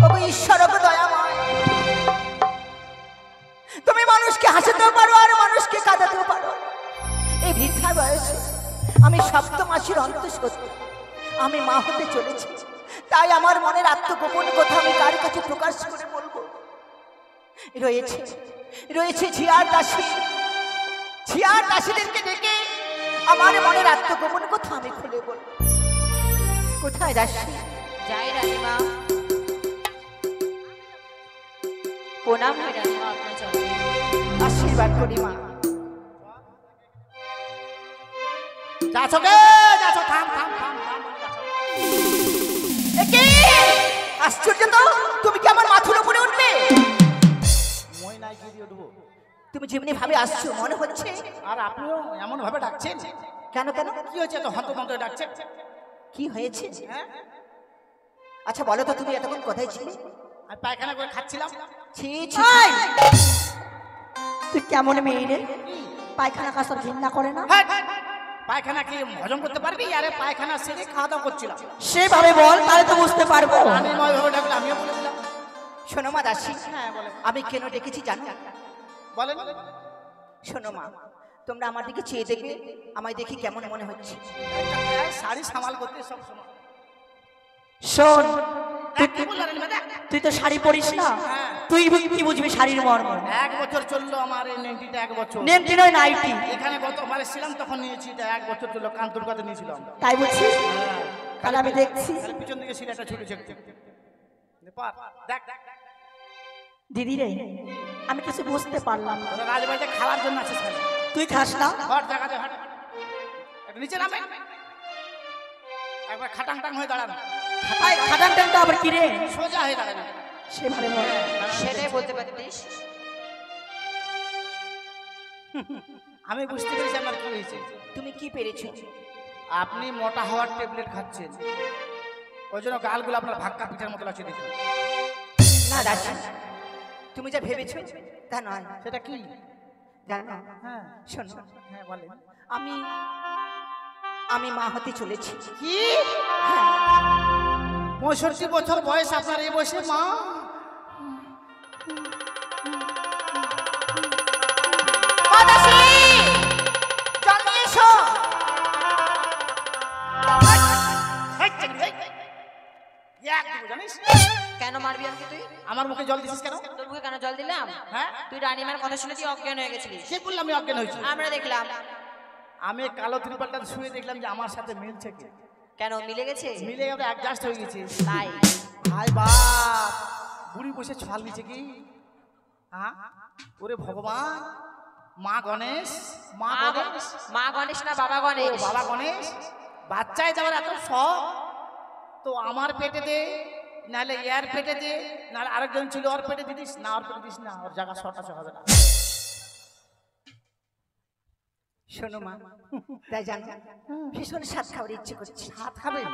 ওগো ঈশ্বর, ওগো দয়াময়, তুমি মানুষকে হাসাতেও পারো আর মানুষকে কাঁদাতেও পারো। এই বৃদ্ধা বয়সে আমি সপ্তম মাসের অন্তঃসত্ত্বা, আমি মা হতে চলেছি। তাই আমার মনের আত্মগোপন কথা আমি কার কাছে প্রকাশ করে বলবো? রয়েছে রয়েছে ঝিয়ার দাসী, ঝিয়ার দাসীদেরকে ডেকে আমার মনের আত্মগোপন কথা আমি খুলে বলবো। কোথায় দাসী? যাই রানীমা, প্রণাম হয় রানীমা আপনার চরণে। আশীর্বাদ করি মা। যাচ্ছ গে, যাচ্ছ, থাম থাম থাম থাম, একে আশ্চর্য তো, তুমি কি আমার মাথার উপরে উঠবে? মই নাই কি দিয়ে উঠবো? তুমি যেমনি ভাবে আসছো মনে হচ্ছে। আর আপনিও এমন ভাবে ডাকছেন কেন কেন? কি হয়েছে তো হন্তদন্ত ডাকছেন? কি হয়েছে? হ্যাঁ, আচ্ছা বলো তো, তুমি এতক্ষণ কোথায় ছিলে? আমি পায়খানা করে খাচ্ছিলাম। ছি ছি, তুই কেমন মেয়ে রে? পায়খানা কাসর ঘৃণা করে না? হ্যাঁ, পায়খানা কি হজম করতে পারবি? আরে পায়খানা সেরে খাওয়া দাওয়া করছিলাম। সেভাবে বল, তাহলে তো বুঝতে পারবো। আমি নয় ভাবে ডাকলে আমিও বলে দিলাম। শোনো মা দাসী, হ্যাঁ বলে, আমি কেন ডেকেছি জানো? বলেন। শোনো মা, তোমরা আমার দিকে চেয়ে দেখবে, আমায় দেখি কেমন মনে হচ্ছে। শাড়ি সামাল করতে সব সময়। শোন, কি বললেন দাদা? তুই তো শাড়ি পরিস না, হ্যাঁ। তুই কি বুঝবি শাড়ির মর্ম? 1 বছর চললো আমার এই নেংটিটা, 1 বছর। নেমটি নয় নাইটি। এখানে গতবার ছিলাম তখন নিয়েছি, এটা 1 বছর চললো, কান্তর কাছে নিয়েছিলাম। তাই বলছিস? হ্যাঁ, তাহলে আমি দেখছি। খালি পিছন দিকে সিলাটা ছুটেছে। দেখ দেখ, দিদি রে, আমি কিছু বুঝতে পারলাম না। তোরা রাজবাড়িতে খাওয়ার জন্য আছিস খালি। তুই খাস না? হট জায়গাতে হট, একটু নিচে নামে, একবার খাটাং টাং হয়ে দাঁড়ান, খাটান টানটা আবার কি রে? সোজা হয়ে দাঁড়ান। সেভাবে বল। সেটাই বলতে পারতিস। আমি বুঝতে পেরেছি আমার কি হয়েছে। তুমি কি পেরেছো? আপনি মোটা হওয়ার ট্যাবলেট খাচ্ছেন, ওই জন্য গালগুলো আপনার ভাক্কা পিঠার মতো লাগছে দেখুন। না দাসী, তুমি যা ভেবেছো তা নয়। সেটা কি? জানো? হ্যাঁ শোনো, হ্যাঁ বলেন। আমি আমি মা হতে চলেছি। কি? হ্যাঁ, 65 বছর বয়স আপনার, এই বয়সে মা? মা দাসী, জলদি এসো। জানিস কেন মারবি আমাকে তুই? আমার মুখে জল দিছিস কেন? তোর মুখে কেন জল দিলাম? হ্যাঁ, তুই রানীমার কথা শুনে তুই অজ্ঞান হয়ে গেছিলিস। সে বললাম আমি অজ্ঞান হয়েছি। আমরা দেখলাম। আমি কালো ত্রিপালটা শুয়ে দেখলাম যে আমার সাথে মিলছে কি। কেন মিলে গেছে? মিলে আমরা অ্যাডজাস্ট হয়ে গেছি। তাই হাই বাপ, বুড়ি বসে ছল নিচে কি? হ্যাঁ, ওরে ভগবান, মা গণেশ, মা গণেশ, মা গণেশ না বাবা ও গণেশ? বাবা গণেশ। বাচ্চায় যাওয়ার এত শখ, তো আমার পেটে দে, নাহলে এর পেটে দে, নাহলে আরেকজন ছিল ওর পেটে দিদিস না, ওর পেটে দিস না, ওর জায়গা শর্ট আছে, হবে না। শোনো মা, তাই জানো ভীষণ স্বাদ খাওয়ার ইচ্ছে করছে। হাত খাবেন?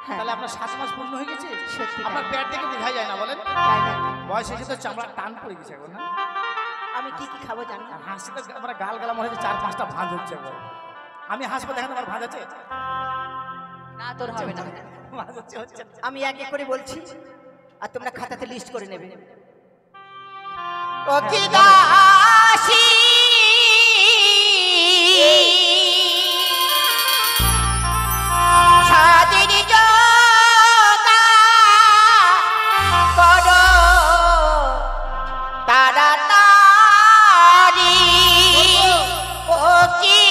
হ্যাঁ। তাহলে আপনার 7 মাস পূর্ণ হয়ে গেছে? সত্যি তাই। আপনার পেট দেখে বোঝা যায় না বলেন? তাই না? বয়স হয়েছে তো চামড়া টান পড়ে গেছে এখন না? আমি কি কি খাবো জানো? আর হাসি তো আমরা গাল গালা মনে হচ্ছে 4-5টা ভাঁজ হচ্ছে এখন। আমি হাসবো, দেখেন আমার ভাঁজ আছে? না তোর হবে না। ভাঁজ হচ্ছে, হচ্ছে না। আমি এক এক করে বলছি আর তোমরা খাতাতে লিস্ট করে নেবে। ও কি দাসী, সাজিনি জগা করো তাড়াতাড়ি, ও কি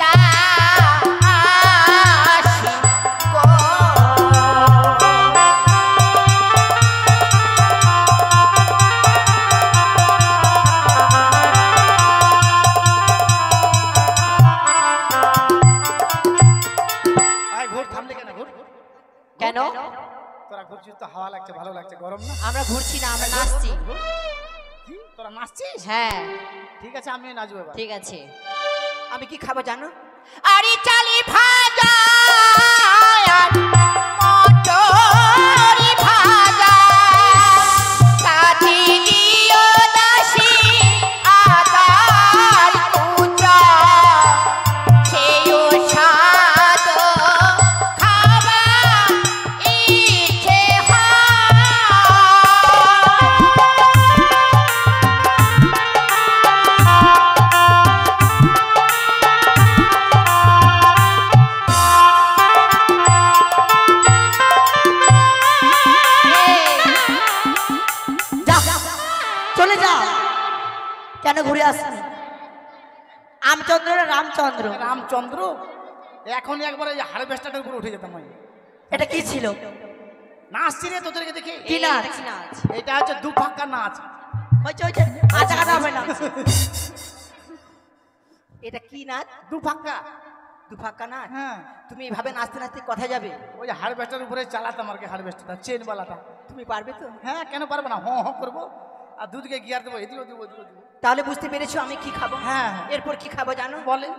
দাসী গো। আয় ঘুর, থামলে কেন? ঘুর, কেন? তোরা ঘুরছিস তো হাওয়া লাগছে, ভালো লাগছে, গরম না? আমরা ঘুরছি না, আমরা নাচছি। কি তোরা নাচছিস? হ্যাঁ ঠিক আছে, আমিও নাচবো এবার। ঠিক আছে। আমি কি খাবো জানো? আরে চালি ভাজা আর মটরি ভাজা, কাঠি দিও দাসী আদার কুচা, সেও স্বাদ খাওয়া ইচ্ছে হয়। কেন ঘুরে আসছেন? আমচন্দ্র না রামচন্দ্র? রামচন্দ্র এখন একবার এই হারভেস্টারের উপরে উঠে যেতাম আমি। এটা কি ছিল? নাচছি রে তোদেরকে দেখে। কি নাচ? কি নাচ? এটা হচ্ছে দুফাক্কা নাচ। হয়েছে হয়েছে, আচ্ছা কথা হবে না। এটা কি নাচ? দুফাক্কা। দুফাক্কা নাচ? হ্যাঁ, তুমি এভাবে নাচতে নাচতে কথা যাবে? ওই হারভেস্টার উপরে চালাতাম আর কি, হারভেস্টারটা চেনওয়ালাটা। তুমি পারবে তো? হ্যাঁ, কেন পারবো না, হ করবো আর দুধকে গিয়ার দেবো, এদিকে দেবো ওদিকে দেবো। তাহলে বুঝতে পেরেছো আমি কি খাবো? হ্যাঁ। এরপর কি খাবো জানো? বলেন।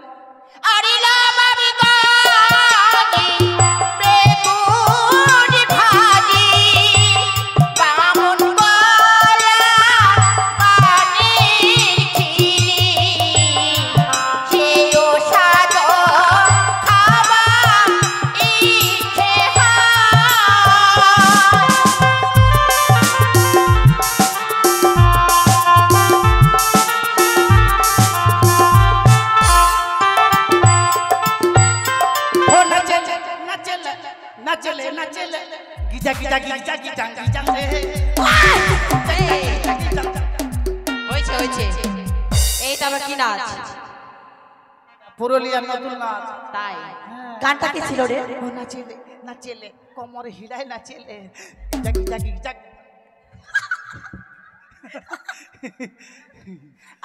নাচলে নাচলে গিজা গিজা গিজা গিজা গিজা রে। হয়েছে হয়েছে। এইটা আবার কি নাচ? পুরুলিয়ার নতুন নাচ। তাই গানটা কি ছিল রে? ও নাচেলে নাচেলে কোমরে হিলায় নাচেলে গিজা গিজা গিজা।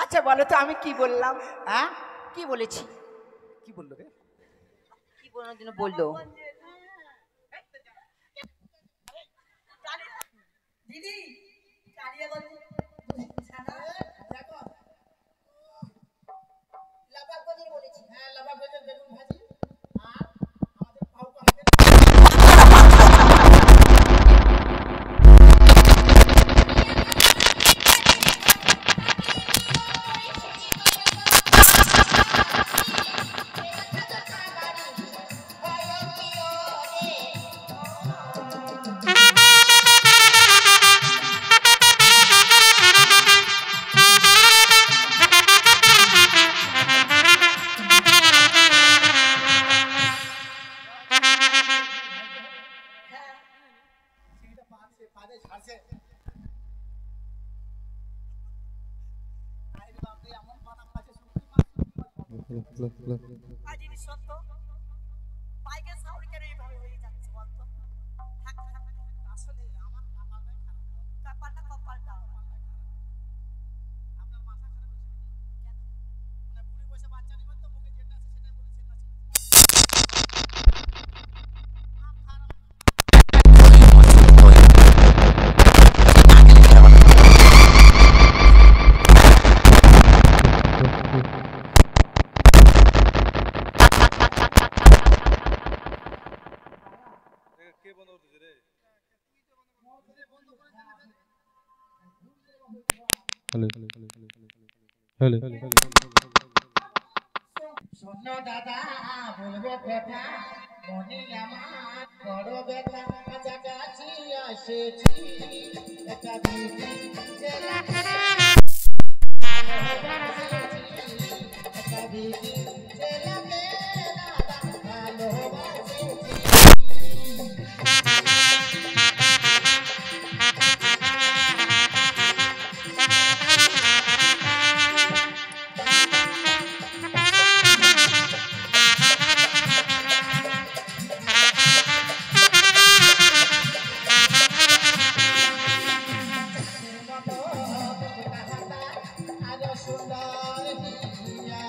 আচ্ছা বলো তো আমি কি বললাম? হ্যাঁ, কি বলেছি? কি বললো রে? কি বলার জন্য বললো? শোনো দাদা বলবো কথা, মনে আমার বড় ব্যথা, কাছাকাছি এসেছি একটা দিদি জেলা একটা দিদি জেলাকে দাদা ভালোবাসেছি। আরো সুন্দর হিয়া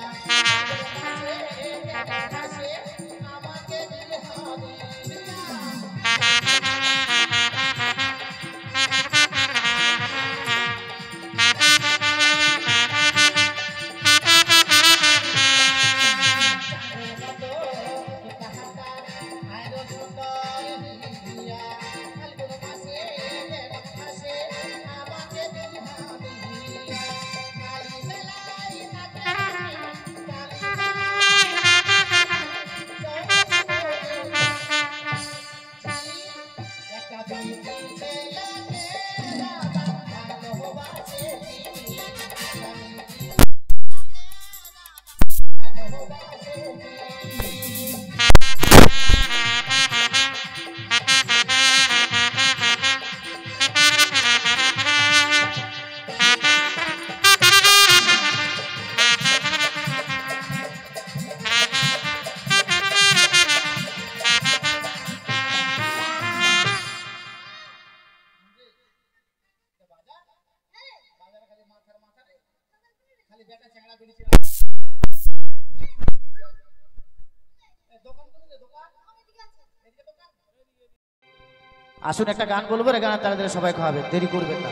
আসুন একটা গান বলবো, এই গানে তাড়াতাড়ি সবাই খাওয়াবে, দেরি করবেন না।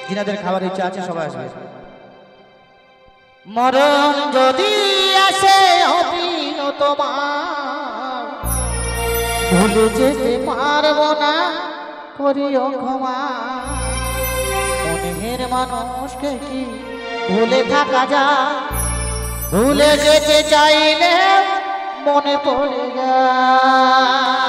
যিনাদের খাবার ইচ্ছা আছে সবাই আসবে। মরণ যদি আসে অপিল তোমার, ভুলে যেতে পারবো না, করিও ক্ষমা। মনের মানুষকে কি ভুলে থাকা যায়? ভুলে যেতে চাইলে মনে পড়ে যায়।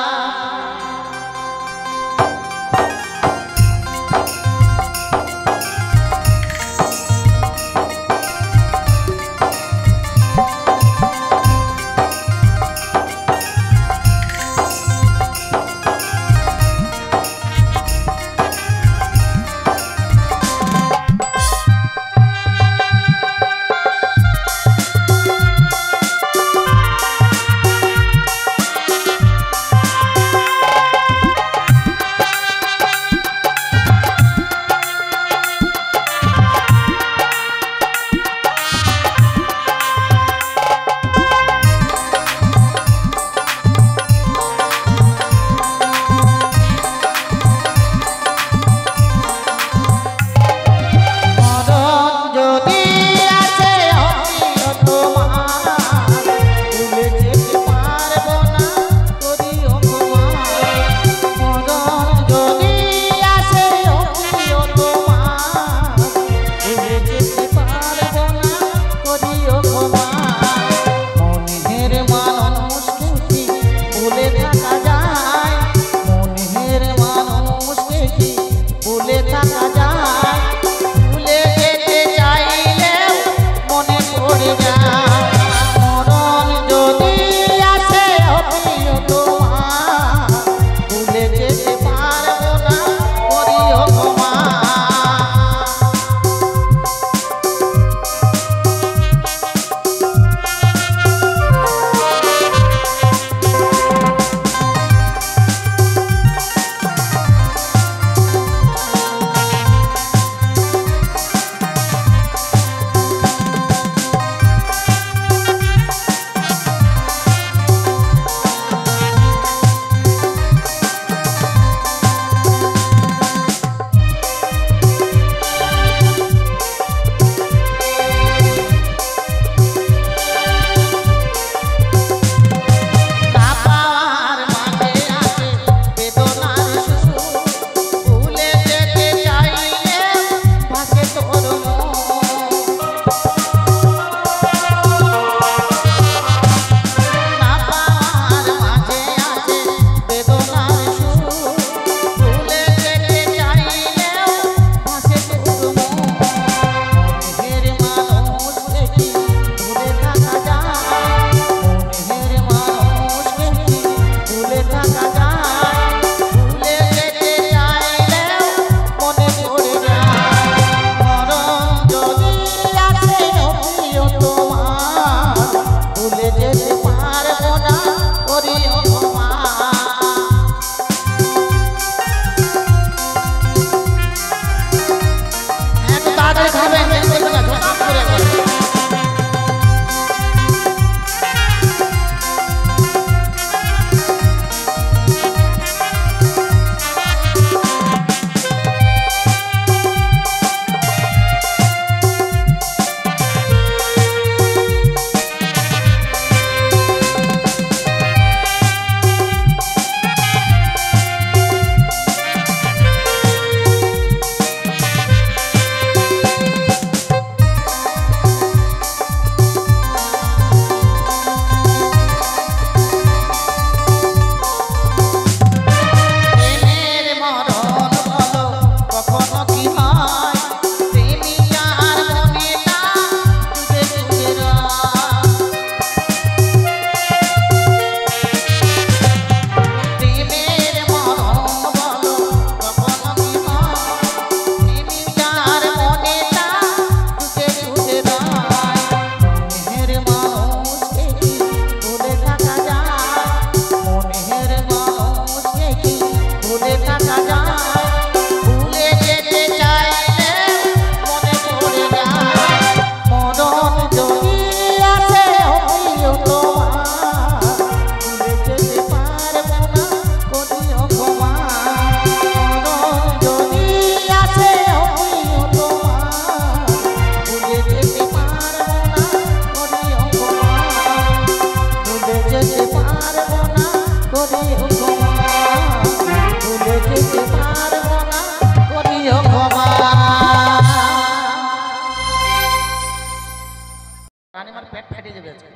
দিও ক্ষমা। রানীমার পেট ফেটে যাবে আজকে।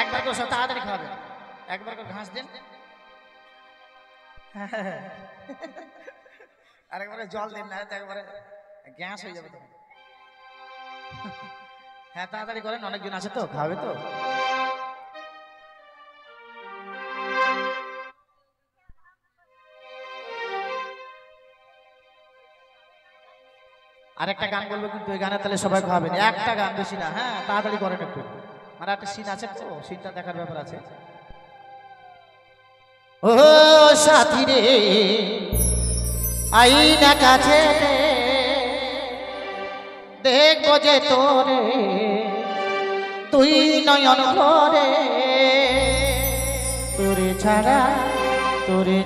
একবার করে সব তাড়াতাড়ি খাওয়াবেন, একবার করে ঘাস দেন, আরেকবারে জল দিন, না একবারে গ্যাস হয়ে যাবে তখন। হ্যাঁ তাড়াতাড়ি করেন, অনেকজন আছে তো, খাবে তো। আরেকটা গান বলবো কিন্তু এই গানে তাহলে সবাই খাবেন, একটা গান বেশি না। হ্যাঁ তাড়াতাড়ি করেন একটু, মানে একটা সিন আছে তো, সিনটা দেখার ব্যাপার আছে। ও সাথী রে আইনা কাছে দেখবো যে তোরে, তুই নয়ন ভরে, তোরে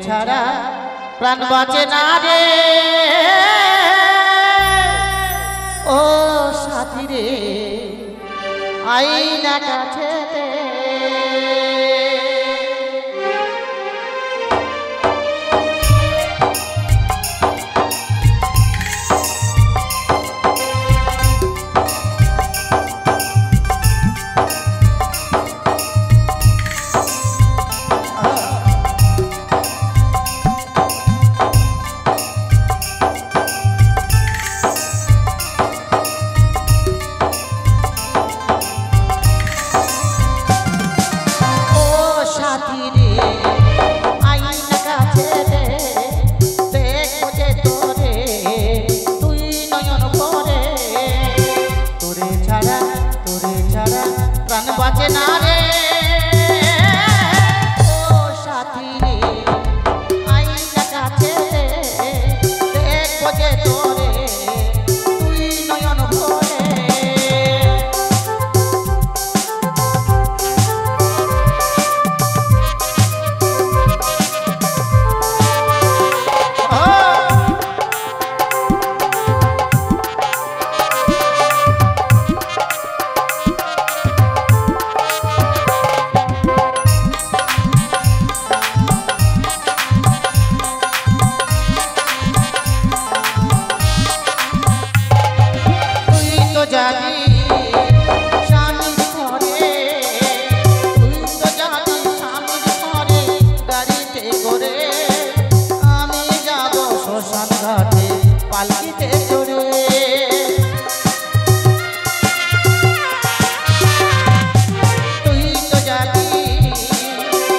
ছাড়া প্রাণ বাঁচে না রে। ও সাথী রে আইনা কাছে প্রাণ বাঁচে না রে। ও সাথী রে আইনা কাছে দেখবো যে তোরে, তুই নয়ন ভরে। পালকিতে চড়ে তুই তো যাবি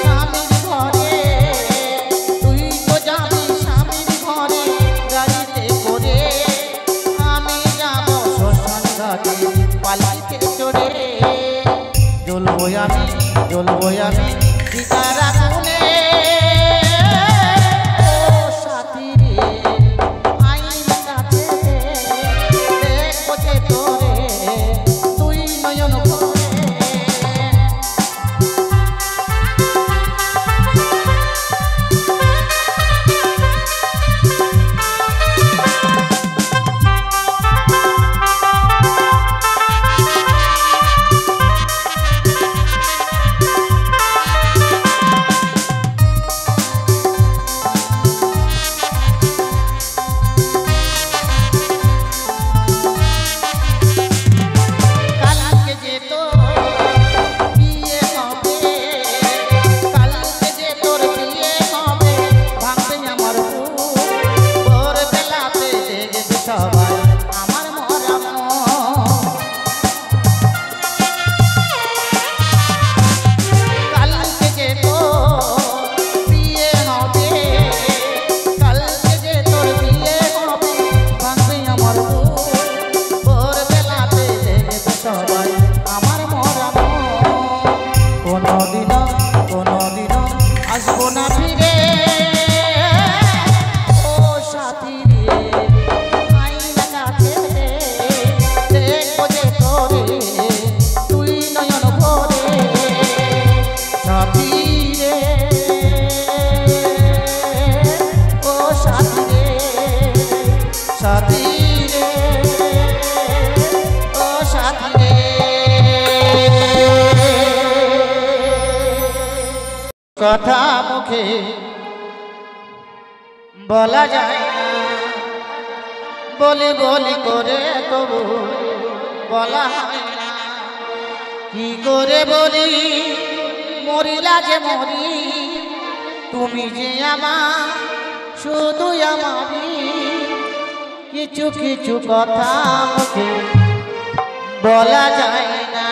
স্বামীর ঘরে, তুই তো যাবি স্বামীর ঘরে গাড়িতে করে, আমি যাব শ্মশান ঘাটে পালকিতে চড়ে। জ্বলবো আমি চিতার আগুনে। কথা মুখে বলা যায় না, বলি বলি করে তবু বলা হয় না। কি করে বলি মরিলা যে মরি, তুমি যে আমার শুধু আমারই। কিছু কিছু কথা মুখে বলা যায় না।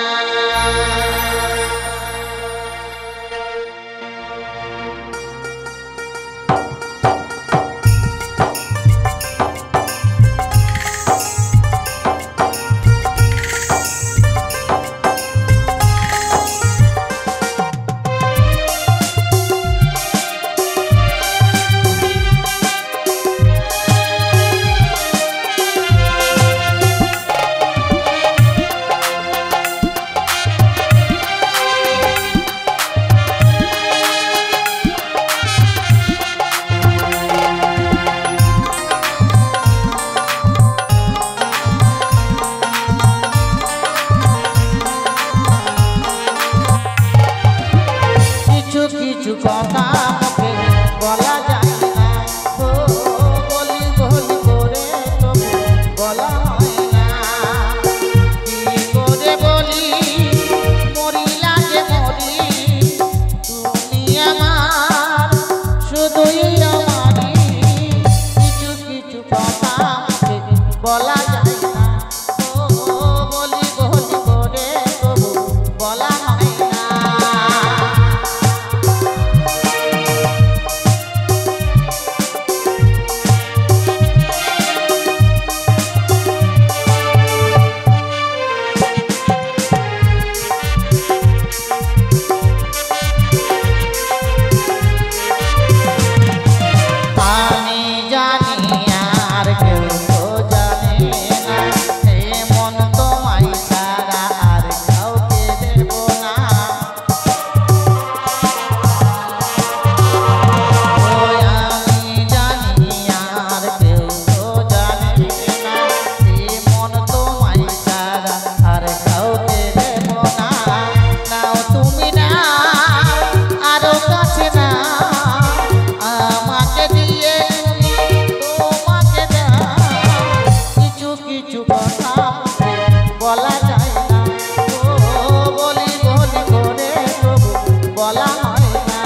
কিছু কথা মুখে বলা যায় না। ও বলি বলি করে তবু বলা হয় না। কি করে বলি মরিলা যে মরি, তুমি আমার শুধুই আমারই। কিছু কিছু কথা মুখে বলা যায় না। ও বলি বলি করে তবু বলা হয় না। বলা যায় না। ও বলি বলি করে তবু বলা হয় না।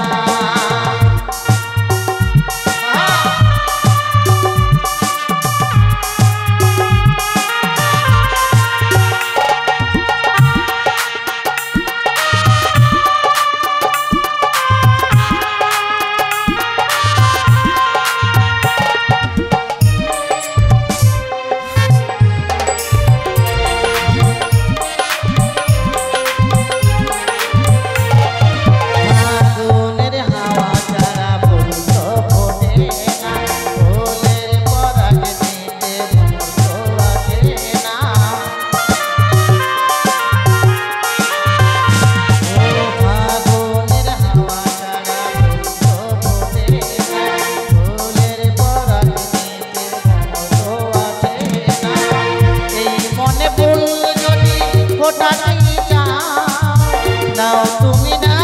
তুমি না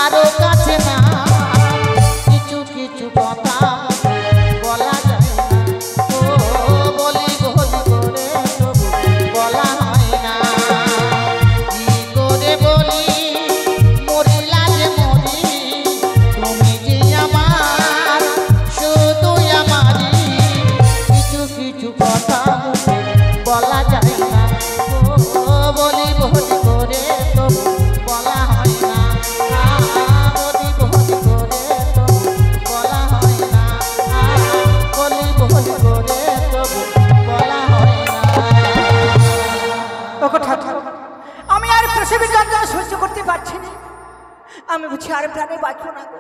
আরো কাছে না। কিছু কিছু কথা বলা যায় না। ও বলি বলি করে তবু বলা হয় না। কি করে বলি মরিলা যে মরি, তুমি যে আমার শুধু আমারই। কিছু কিছু কথা বলা যায় না। ও বলি বলি করে তবু বলা হয় না। বলি বলি করে তবু বলা হয় না। বলি বলি করে তবু বলা হয় না। ওগো ঠাকুর, আমি আর প্রসবের যন্ত্রণা সহ্য করতে পারছি না। আমি বুঝি আর প্রাণে বাঁচবো না গো।